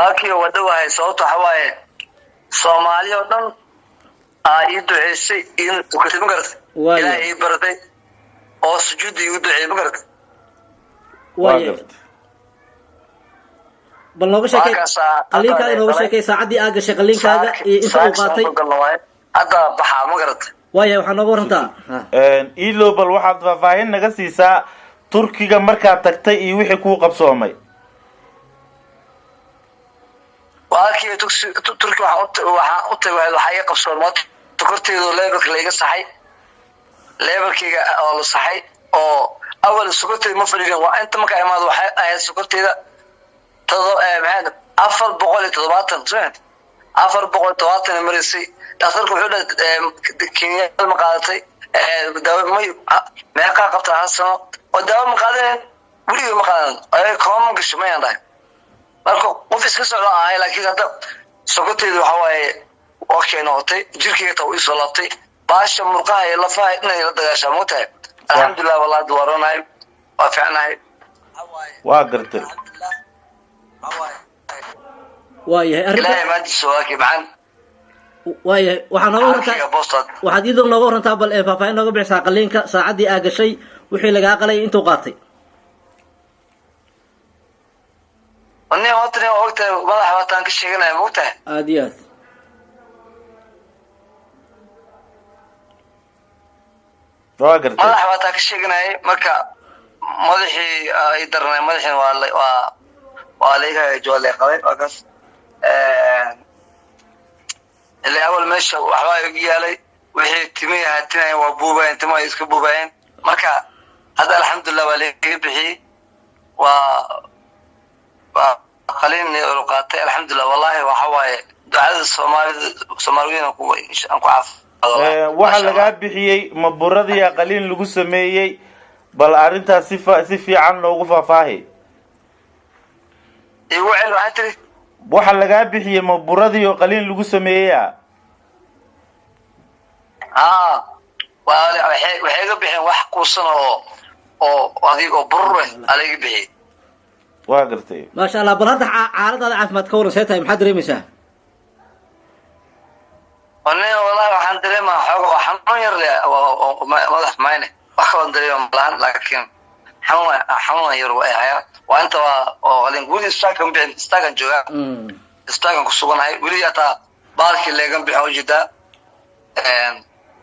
واكي ودوها صوت حواي صومالي ودن يدعي إن تكتب مقرت إلهي بردي أو سجود يدعي مقرت bal nooga sheekay qaliinkaaga nooga sheekay saacadii aad gashay qaliinkaaga iyo inta uu qaatay hadda baxaa ma garat waaya waxaa nooga warantaa ilo bal waxaad faahfaahin naga siisaa turkiga markaad tagtay iyo wixii kuu qabsoomay waakii turki waxaan u tagay waxa ay qabsoomay korteedo levelka la iga saxay levelkiga oo la saxay oo awal sukorteed ma fadhiin waa inta marka imaado waxa ay sukorteeda afar boqol iyo todobaatan sent afar boqol todobaatan marisi dhakhtarku wuxuu dhahay Kenya ma qaadatay daawo ma qabta hasano oo daawo ma qaadan waliba ma qaadan ay koom gasho ma yaanday marka qof iska socdo ah laakiin hadda sokoteedu waxa waaye waqti noqotay jirkiga taa u soo laabtay baasha murqaha iyo lafaha inay la dagaashaan mootay alxamdulillah wallahi dooranay waa fiicnahay waa gartay waayahay ilaahay ma disoaki macaan waayahay waxaan nooga warantaa waxaad idin nooga warantaa bal faahfaahin nooga bixisa qaliinka saacadii aad gashay wixii laga qalay intuu qaatay وني وطني وقت واضح وطن كشيغنا موته عاديات واقرت واضح وطن كشيغنا marka madaxii ay darnay madaxina waa leeyahay joolay qabay waqas ilaa awal meesha waxa ay yaalay wixii timiyaha tinay waa buubaan timaha iska buubaan marka hada alxamdulillah waa leeyahay bixi waa خليني رقاتي الحمد لله والله وحواي دعاء الصوماليين ku caaf waxa laga bixiyay maburadii qaliin lagu sameeyay bal arintaas si fiican loogu faahfaahay iyo wixii waxa tiri waxa laga bixiyay maburadii qaliin lagu sameeyay waxay ga bixin wax kuusan oo adiga burre alaga bixiyay waa gartay ما شاء الله بل هذا عارض عافمت كور سيتها محد ريمسا والله waxaan dareemaa xoog waxaan yar madax maayne waxaan dareemaa laakiin xanuun yar waa inta oo qalin guud istaagan jooga istaagan ku suganahay wali ata baalkii leegan bixin wajida